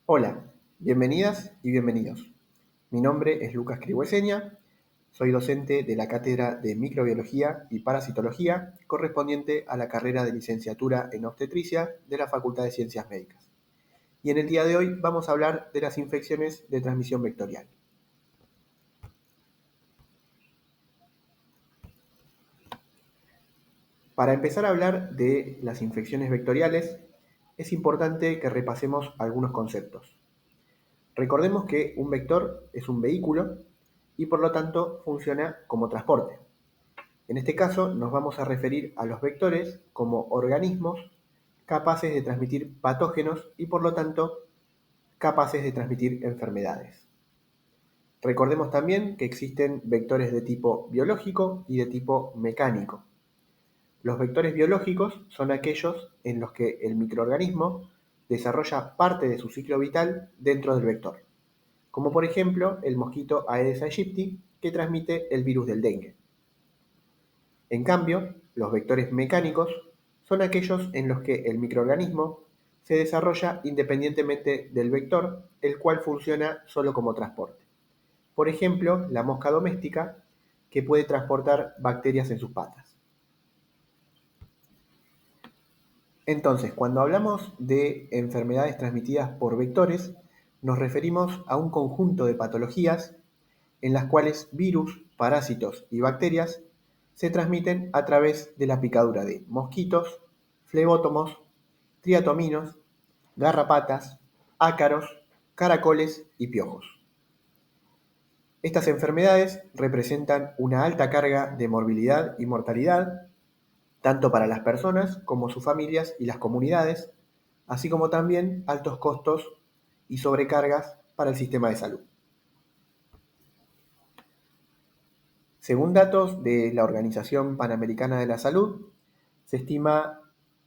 Hola, bienvenidas y bienvenidos. Mi nombre es Lucas Crihueseña, soy docente de la Cátedra de Microbiología y Parasitología correspondiente a la carrera de licenciatura en obstetricia de la Facultad de Ciencias Médicas. Y en el día de hoy vamos a hablar de las infecciones de transmisión vectorial. Para empezar a hablar de las infecciones vectoriales, es importante que repasemos algunos conceptos. Recordemos que un vector es un vehículo y por lo tanto funciona como transporte. En este caso nos vamos a referir a los vectores como organismos capaces de transmitir patógenos y por lo tanto capaces de transmitir enfermedades. Recordemos también que existen vectores de tipo biológico y de tipo mecánico. Los vectores biológicos son aquellos en los que el microorganismo desarrolla parte de su ciclo vital dentro del vector, como por ejemplo el mosquito Aedes aegypti que transmite el virus del dengue. En cambio, los vectores mecánicos son aquellos en los que el microorganismo se desarrolla independientemente del vector, el cual funciona solo como transporte. Por ejemplo, la mosca doméstica, que puede transportar bacterias en sus patas. Entonces, cuando hablamos de enfermedades transmitidas por vectores, nos referimos a un conjunto de patologías en las cuales virus, parásitos y bacterias se transmiten a través de la picadura de mosquitos, flebótomos, triatominos, garrapatas, ácaros, caracoles y piojos. Estas enfermedades representan una alta carga de morbilidad y mortalidad, tanto para las personas como sus familias y las comunidades, así como también altos costos y sobrecargas para el sistema de salud. Según datos de la Organización Panamericana de la Salud, se estima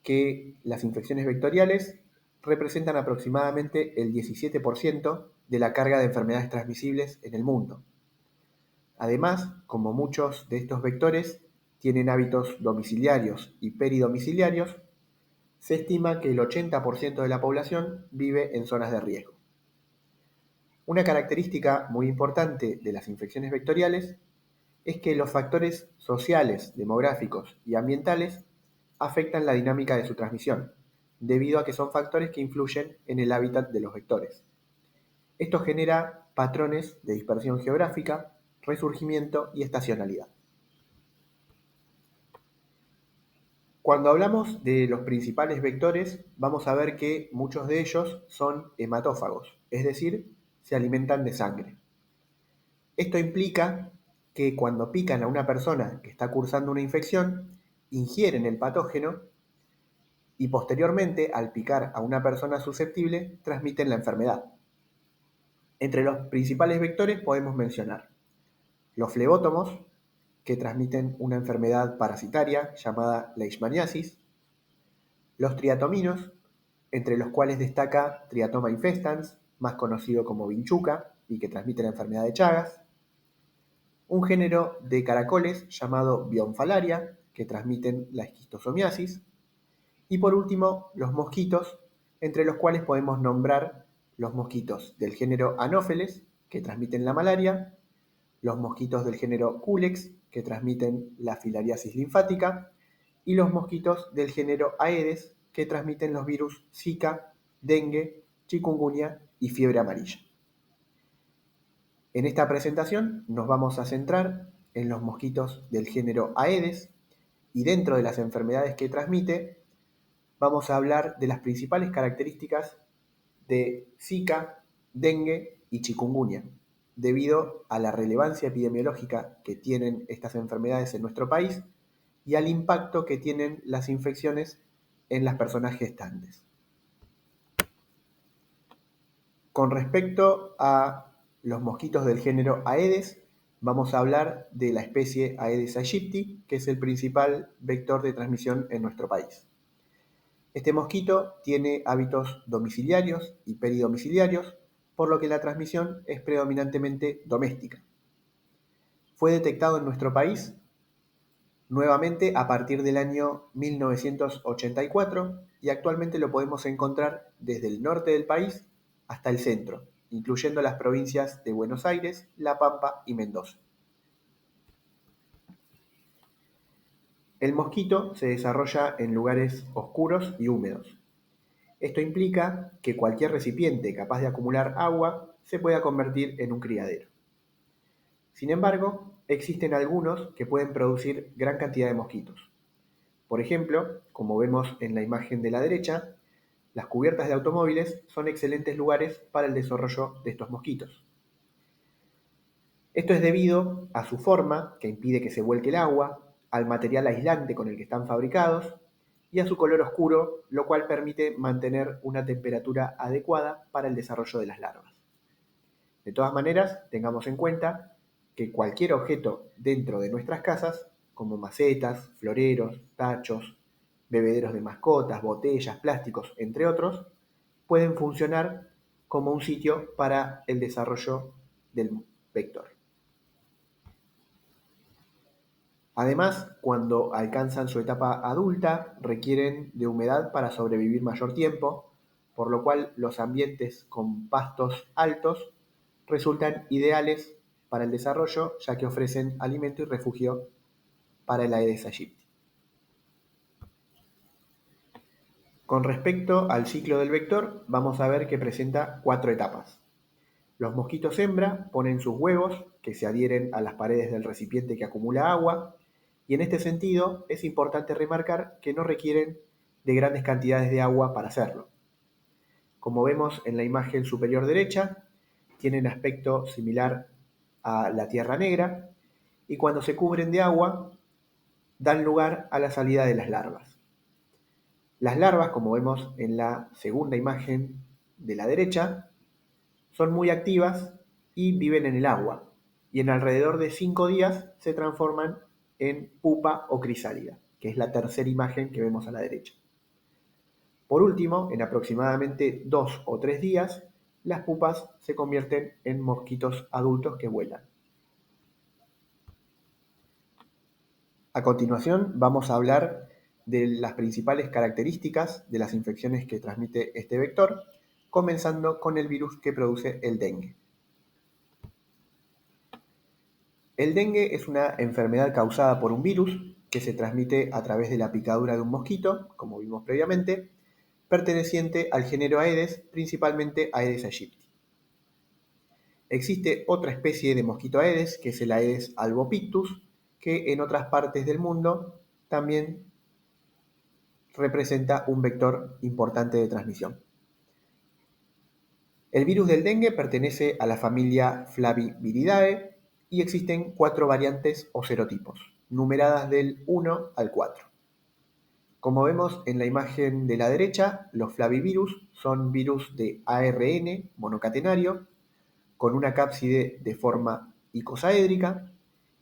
que las infecciones vectoriales representan aproximadamente el 17% de la carga de enfermedades transmisibles en el mundo. Además, como muchos de estos vectores tienen hábitos domiciliarios y peridomiciliarios, se estima que el 80% de la población vive en zonas de riesgo. Una característica muy importante de las infecciones vectoriales es que los factores sociales, demográficos y ambientales afectan la dinámica de su transmisión, debido a que son factores que influyen en el hábitat de los vectores. Esto genera patrones de dispersión geográfica, resurgimiento y estacionalidad. Cuando hablamos de los principales vectores, vamos a ver que muchos de ellos son hematófagos, es decir, se alimentan de sangre. Esto implica que cuando pican a una persona que está cursando una infección, ingieren el patógeno y posteriormente, al picar a una persona susceptible, transmiten la enfermedad. Entre los principales vectores podemos mencionar los flebótomos, que transmiten una enfermedad parasitaria llamada leishmaniasis, los triatominos, entre los cuales destaca Triatoma infestans, más conocido como vinchuca, y que transmite la enfermedad de Chagas, un género de caracoles llamado Bionfalaria, que transmiten la esquistosomiasis, y por último, los mosquitos, entre los cuales podemos nombrar los mosquitos del género Anopheles, que transmiten la malaria, los mosquitos del género Culex, que transmiten la filariasis linfática, y los mosquitos del género Aedes, que transmiten los virus Zika, dengue, chikungunya y fiebre amarilla. En esta presentación nos vamos a centrar en los mosquitos del género Aedes y dentro de las enfermedades que transmite vamos a hablar de las principales características de Zika, dengue y chikungunya, debido a la relevancia epidemiológica que tienen estas enfermedades en nuestro país y al impacto que tienen las infecciones en las personas gestantes. Con respecto a los mosquitos del género Aedes, vamos a hablar de la especie Aedes aegypti, que es el principal vector de transmisión en nuestro país. Este mosquito tiene hábitos domiciliarios y peridomiciliarios, por lo que la transmisión es predominantemente doméstica. Fue detectado en nuestro país nuevamente a partir del año 1984 y actualmente lo podemos encontrar desde el norte del país hasta el centro, incluyendo las provincias de Buenos Aires, La Pampa y Mendoza. El mosquito se desarrolla en lugares oscuros y húmedos. Esto implica que cualquier recipiente capaz de acumular agua se pueda convertir en un criadero. Sin embargo, existen algunos que pueden producir gran cantidad de mosquitos. Por ejemplo, como vemos en la imagen de la derecha, las cubiertas de automóviles son excelentes lugares para el desarrollo de estos mosquitos. Esto es debido a su forma, que impide que se vuelque el agua, al material aislante con el que están fabricados y a su color oscuro, lo cual permite mantener una temperatura adecuada para el desarrollo de las larvas. De todas maneras, tengamos en cuenta que cualquier objeto dentro de nuestras casas, como macetas, floreros, tachos, bebederos de mascotas, botellas, plásticos, entre otros, pueden funcionar como un sitio para el desarrollo del vector. Además, cuando alcanzan su etapa adulta, requieren de humedad para sobrevivir mayor tiempo, por lo cual los ambientes con pastos altos resultan ideales para el desarrollo, ya que ofrecen alimento y refugio para el Aedes aegypti. Con respecto al ciclo del vector, vamos a ver que presenta 4 etapas. Los mosquitos hembra ponen sus huevos, que se adhieren a las paredes del recipiente que acumula agua, y en este sentido es importante remarcar que no requieren de grandes cantidades de agua para hacerlo. Como vemos en la imagen superior derecha, tienen aspecto similar a la tierra negra, y cuando se cubren de agua, dan lugar a la salida de las larvas. Las larvas, como vemos en la segunda imagen de la derecha, son muy activas y viven en el agua, y en alrededor de 5 días se transforman en pupa o crisálida, que es la tercera imagen que vemos a la derecha. Por último, en aproximadamente 2 o 3 días, las pupas se convierten en mosquitos adultos que vuelan. A continuación vamos a hablar de las principales características de las infecciones que transmite este vector, comenzando con el virus que produce el dengue. El dengue es una enfermedad causada por un virus que se transmite a través de la picadura de un mosquito, como vimos previamente, perteneciente al género Aedes, principalmente Aedes aegypti. Existe otra especie de mosquito Aedes, que es el Aedes albopictus, que en otras partes del mundo también representa un vector importante de transmisión. El virus del dengue pertenece a la familia Flaviviridae y existen 4 variantes o serotipos, numeradas del 1 al 4. Como vemos en la imagen de la derecha, los flavivirus son virus de ARN monocatenario con una cápside de forma icosaédrica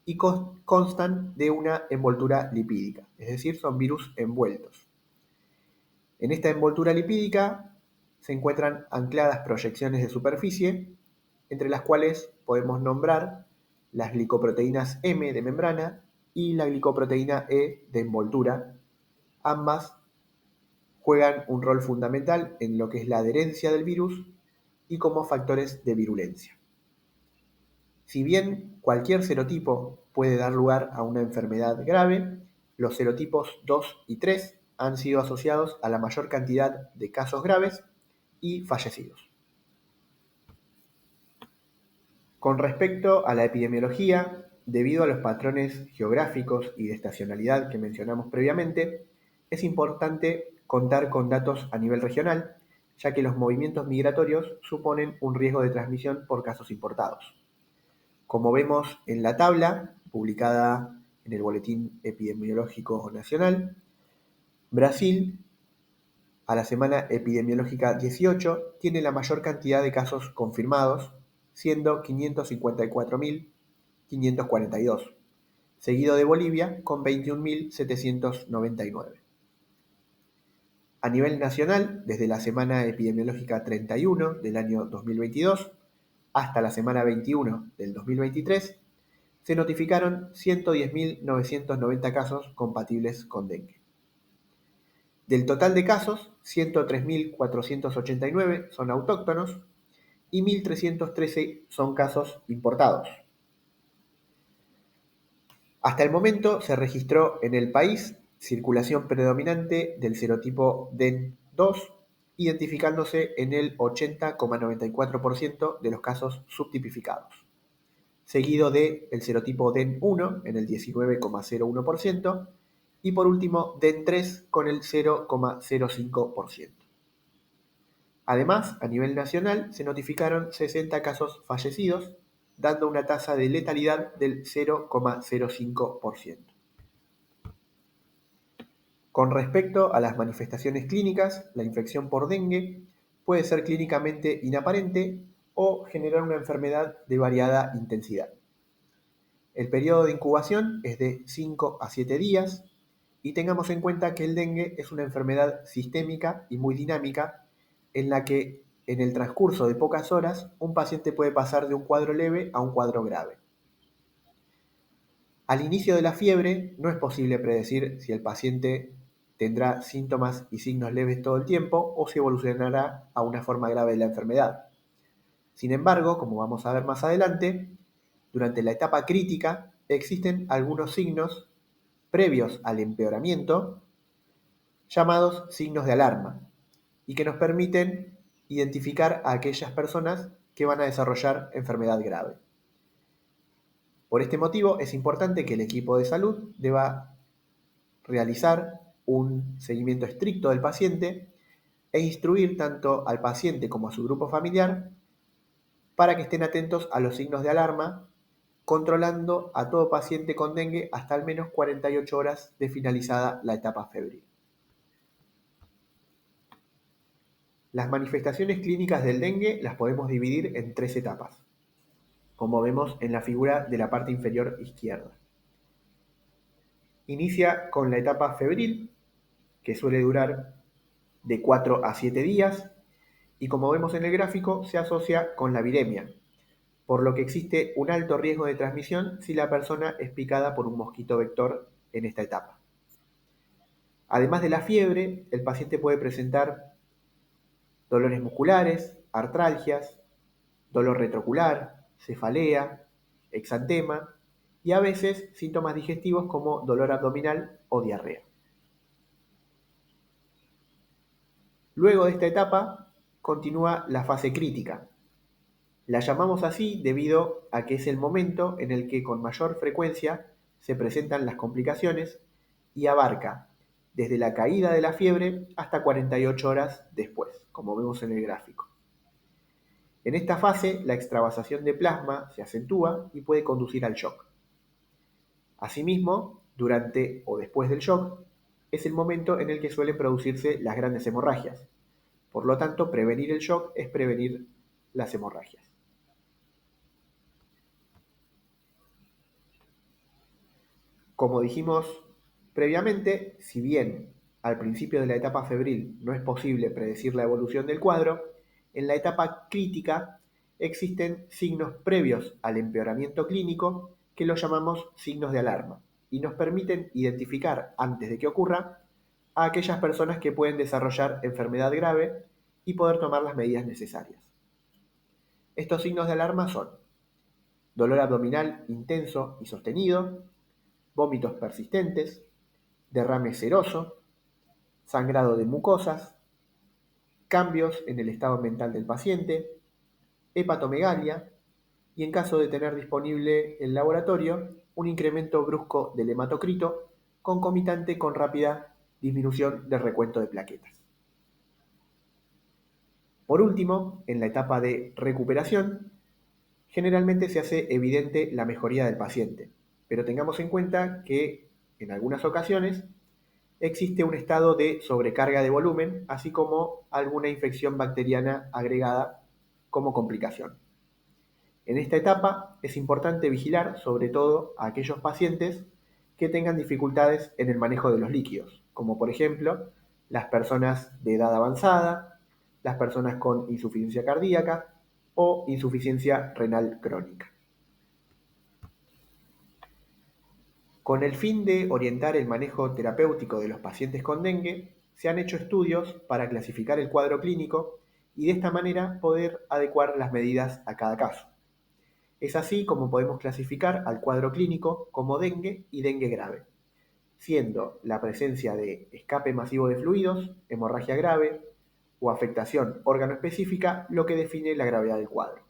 y constan de una envoltura lipídica, es decir, son virus envueltos. En esta envoltura lipídica se encuentran ancladas proyecciones de superficie, entre las cuales podemos nombrar las glicoproteínas M de membrana y la glicoproteína E de envoltura. Ambas juegan un rol fundamental en lo que es la adherencia del virus y como factores de virulencia. Si bien cualquier serotipo puede dar lugar a una enfermedad grave, los serotipos 2 y 3 han sido asociados a la mayor cantidad de casos graves y fallecidos. Con respecto a la epidemiología, debido a los patrones geográficos y de estacionalidad que mencionamos previamente, es importante contar con datos a nivel regional, ya que los movimientos migratorios suponen un riesgo de transmisión por casos importados. Como vemos en la tabla publicada en el Boletín Epidemiológico Nacional, Brasil, a la semana epidemiológica 18, tiene la mayor cantidad de casos confirmados, siendo 554.542, seguido de Bolivia con 21.799. A nivel nacional, desde la semana epidemiológica 31 del año 2022 hasta la semana 21 del 2023, se notificaron 110.990 casos compatibles con dengue. Del total de casos, 103.489 son autóctonos, y 1.313 son casos importados. Hasta el momento se registró en el país circulación predominante del serotipo DEN2, identificándose en el 80,94% de los casos subtipificados, seguido del serotipo DEN1 en el 19,01% y por último DEN3 con el 0,05%. Además, a nivel nacional se notificaron 60 casos fallecidos, dando una tasa de letalidad del 0,05%. Con respecto a las manifestaciones clínicas, la infección por dengue puede ser clínicamente inaparente o generar una enfermedad de variada intensidad. El periodo de incubación es de 5 a 7 días y tengamos en cuenta que el dengue es una enfermedad sistémica y muy dinámica en la que en el transcurso de pocas horas un paciente puede pasar de un cuadro leve a un cuadro grave. Al inicio de la fiebre no es posible predecir si el paciente tendrá síntomas y signos leves todo el tiempo o si evolucionará a una forma grave de la enfermedad. Sin embargo, como vamos a ver más adelante, durante la etapa crítica existen algunos signos previos al empeoramiento llamados signos de alarma y que nos permiten identificar a aquellas personas que van a desarrollar enfermedad grave. Por este motivo es importante que el equipo de salud deba realizar un seguimiento estricto del paciente e instruir tanto al paciente como a su grupo familiar para que estén atentos a los signos de alarma, controlando a todo paciente con dengue hasta al menos 48 horas de finalizada la etapa febril. Las manifestaciones clínicas del dengue las podemos dividir en 3 etapas, como vemos en la figura de la parte inferior izquierda. Inicia con la etapa febril, que suele durar de 4 a 7 días, y como vemos en el gráfico, se asocia con la viremia, por lo que existe un alto riesgo de transmisión si la persona es picada por un mosquito vector en esta etapa. Además de la fiebre, el paciente puede presentar dolores musculares, artralgias, dolor retrocular, cefalea, exantema y a veces síntomas digestivos como dolor abdominal o diarrea. Luego de esta etapa continúa la fase crítica. La llamamos así debido a que es el momento en el que con mayor frecuencia se presentan las complicaciones y abarca desde la caída de la fiebre hasta 48 horas después, como vemos en el gráfico. En esta fase, la extravasación de plasma se acentúa y puede conducir al shock. Asimismo, durante o después del shock, es el momento en el que suelen producirse las grandes hemorragias. Por lo tanto, prevenir el shock es prevenir las hemorragias. Como dijimos previamente, si bien al principio de la etapa febril no es posible predecir la evolución del cuadro, en la etapa crítica existen signos previos al empeoramiento clínico que los llamamos signos de alarma y nos permiten identificar antes de que ocurra a aquellas personas que pueden desarrollar enfermedad grave y poder tomar las medidas necesarias. Estos signos de alarma son dolor abdominal intenso y sostenido, vómitos persistentes, derrame seroso, sangrado de mucosas, cambios en el estado mental del paciente, hepatomegalia y en caso de tener disponible el laboratorio, un incremento brusco del hematocrito concomitante con rápida disminución del recuento de plaquetas. Por último, en la etapa de recuperación, generalmente se hace evidente la mejoría del paciente, pero tengamos en cuenta que en algunas ocasiones existe un estado de sobrecarga de volumen, así como alguna infección bacteriana agregada como complicación. En esta etapa es importante vigilar sobre todo a aquellos pacientes que tengan dificultades en el manejo de los líquidos, como por ejemplo las personas de edad avanzada, las personas con insuficiencia cardíaca o insuficiencia renal crónica. Con el fin de orientar el manejo terapéutico de los pacientes con dengue, se han hecho estudios para clasificar el cuadro clínico y de esta manera poder adecuar las medidas a cada caso. Es así como podemos clasificar al cuadro clínico como dengue y dengue grave, siendo la presencia de escape masivo de fluidos, hemorragia grave o afectación órgano específica lo que define la gravedad del cuadro.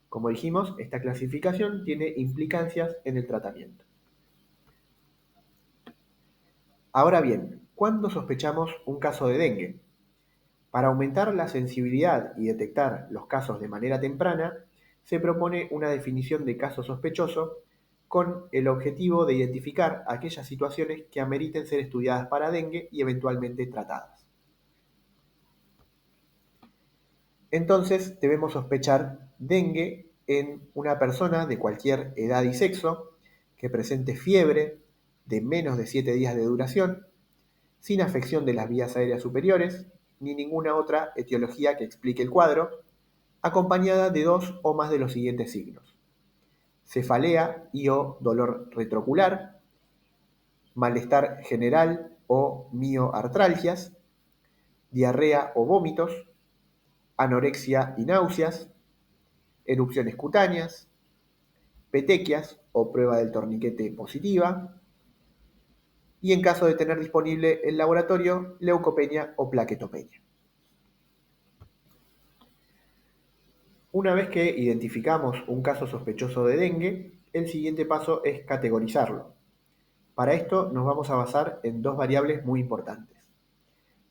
Como dijimos, esta clasificación tiene implicancias en el tratamiento. Ahora bien, ¿cuándo sospechamos un caso de dengue? Para aumentar la sensibilidad y detectar los casos de manera temprana, se propone una definición de caso sospechoso con el objetivo de identificar aquellas situaciones que ameriten ser estudiadas para dengue y eventualmente tratadas. Entonces debemos sospechar dengue en una persona de cualquier edad y sexo que presente fiebre de menos de 7 días de duración, sin afección de las vías aéreas superiores, ni ninguna otra etiología que explique el cuadro, acompañada de 2 o más de los siguientes signos: cefalea y o dolor retroocular, malestar general o mioartralgias, diarrea o vómitos, anorexia y náuseas, erupciones cutáneas, petequias o prueba del torniquete positiva, y en caso de tener disponible el laboratorio, leucopenia o plaquetopenia. Una vez que identificamos un caso sospechoso de dengue, el siguiente paso es categorizarlo. Para esto nos vamos a basar en 2 variables muy importantes.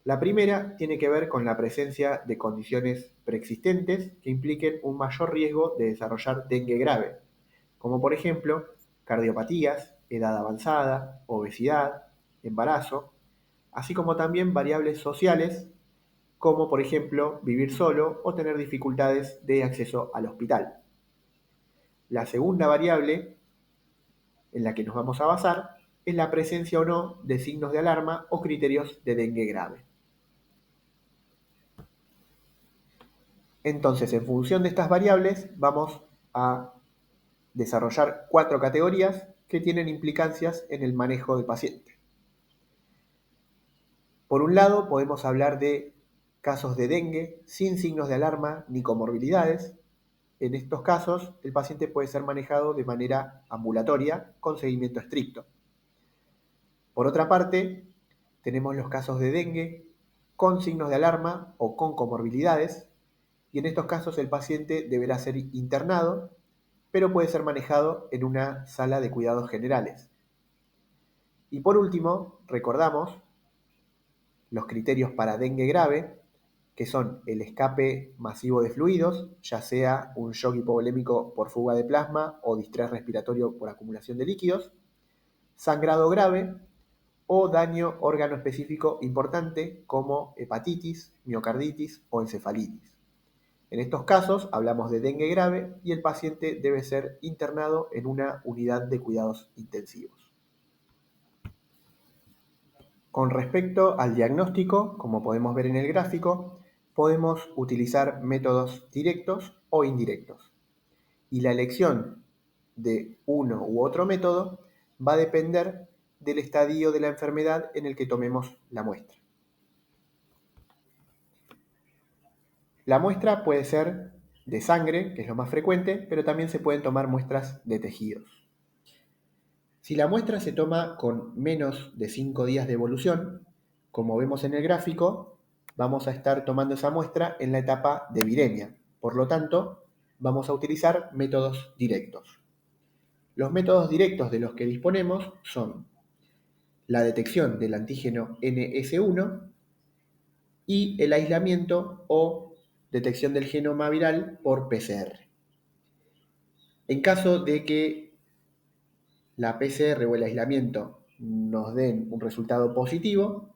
La primera tiene que ver con la presencia de condiciones preexistentes que impliquen un mayor riesgo de desarrollar dengue grave, como por ejemplo cardiopatías, edad avanzada, obesidad, embarazo, así como también variables sociales como por ejemplo vivir solo o tener dificultades de acceso al hospital. La segunda variable en la que nos vamos a basar es la presencia o no de signos de alarma o criterios de dengue grave. Entonces, en función de estas variables, vamos a desarrollar 4 categorías que tienen implicancias en el manejo del paciente. Por un lado, podemos hablar de casos de dengue sin signos de alarma ni comorbilidades. En estos casos, el paciente puede ser manejado de manera ambulatoria con seguimiento estricto. Por otra parte, tenemos los casos de dengue con signos de alarma o con comorbilidades, y en estos casos el paciente deberá ser internado, pero puede ser manejado en una sala de cuidados generales. Y por último, recordamos los criterios para dengue grave, que son el escape masivo de fluidos, ya sea un shock hipovolémico por fuga de plasma o distrés respiratorio por acumulación de líquidos, sangrado grave o daño órgano específico importante como hepatitis, miocarditis o encefalitis. En estos casos hablamos de dengue grave y el paciente debe ser internado en una unidad de cuidados intensivos. Con respecto al diagnóstico, como podemos ver en el gráfico, podemos utilizar métodos directos o indirectos. Y la elección de uno u otro método va a depender del estadio de la enfermedad en el que tomemos la muestra. La muestra puede ser de sangre, que es lo más frecuente, pero también se pueden tomar muestras de tejidos. Si la muestra se toma con menos de 5 días de evolución, como vemos en el gráfico, vamos a estar tomando esa muestra en la etapa de viremia. Por lo tanto, vamos a utilizar métodos directos. Los métodos directos de los que disponemos son la detección del antígeno NS1 y el aislamiento o detección del genoma viral por PCR. En caso de que la PCR o el aislamiento nos den un resultado positivo,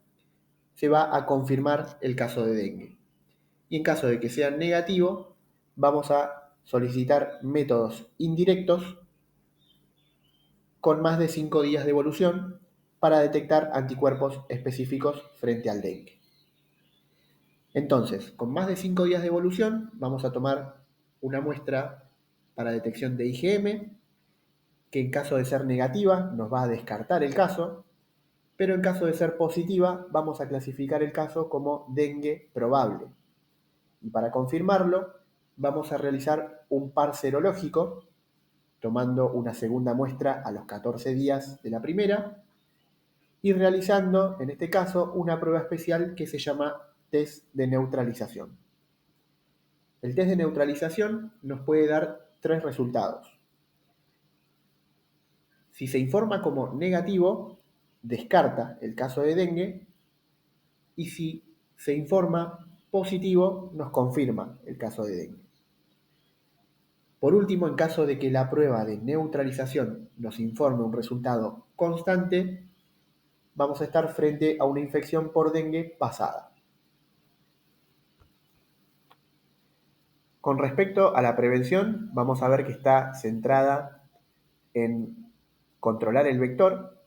se va a confirmar el caso de dengue. Y en caso de que sea negativo, vamos a solicitar métodos indirectos con más de 5 días de evolución para detectar anticuerpos específicos frente al dengue. Entonces, con más de 5 días de evolución, vamos a tomar una muestra para detección de IgM, que en caso de ser negativa nos va a descartar el caso, pero en caso de ser positiva vamos a clasificar el caso como dengue probable. Y para confirmarlo, vamos a realizar un par serológico, tomando una segunda muestra a los 14 días de la primera y realizando, en este caso, una prueba especial que se llama test de neutralización. El test de neutralización nos puede dar tres resultados. Si se informa como negativo, descarta el caso de dengue, y si se informa positivo, nos confirma el caso de dengue. Por último, en caso de que la prueba de neutralización nos informe un resultado constante, vamos a estar frente a una infección por dengue pasada. Con respecto a la prevención, vamos a ver que está centrada en controlar el vector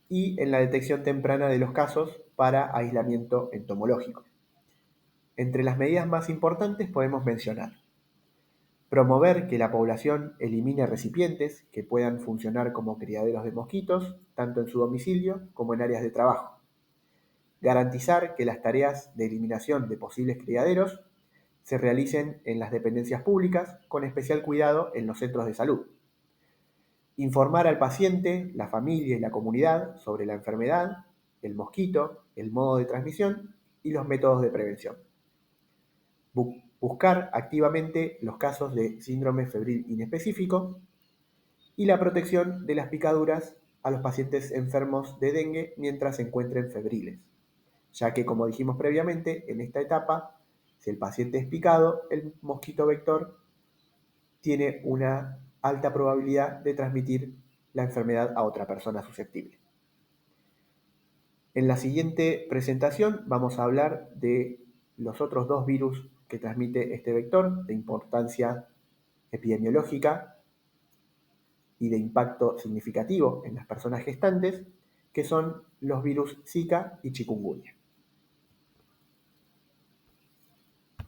y en la detección temprana de los casos para aislamiento entomológico. Entre las medidas más importantes podemos mencionar: promover que la población elimine recipientes que puedan funcionar como criaderos de mosquitos, tanto en su domicilio como en áreas de trabajo. Garantizar que las tareas de eliminación de posibles criaderos se realicen en las dependencias públicas, con especial cuidado en los centros de salud. Informar al paciente, la familia y la comunidad sobre la enfermedad, el mosquito, el modo de transmisión y los métodos de prevención. Buscar activamente los casos de síndrome febril inespecífico y la protección de las picaduras a los pacientes enfermos de dengue mientras se encuentren febriles, ya que, como dijimos previamente, en esta etapa, si el paciente es picado, el mosquito vector tiene una alta probabilidad de transmitir la enfermedad a otra persona susceptible. En la siguiente presentación vamos a hablar de los otros dos virus que transmite este vector, de importancia epidemiológica y de impacto significativo en las personas gestantes, que son los virus Zika y chikungunya.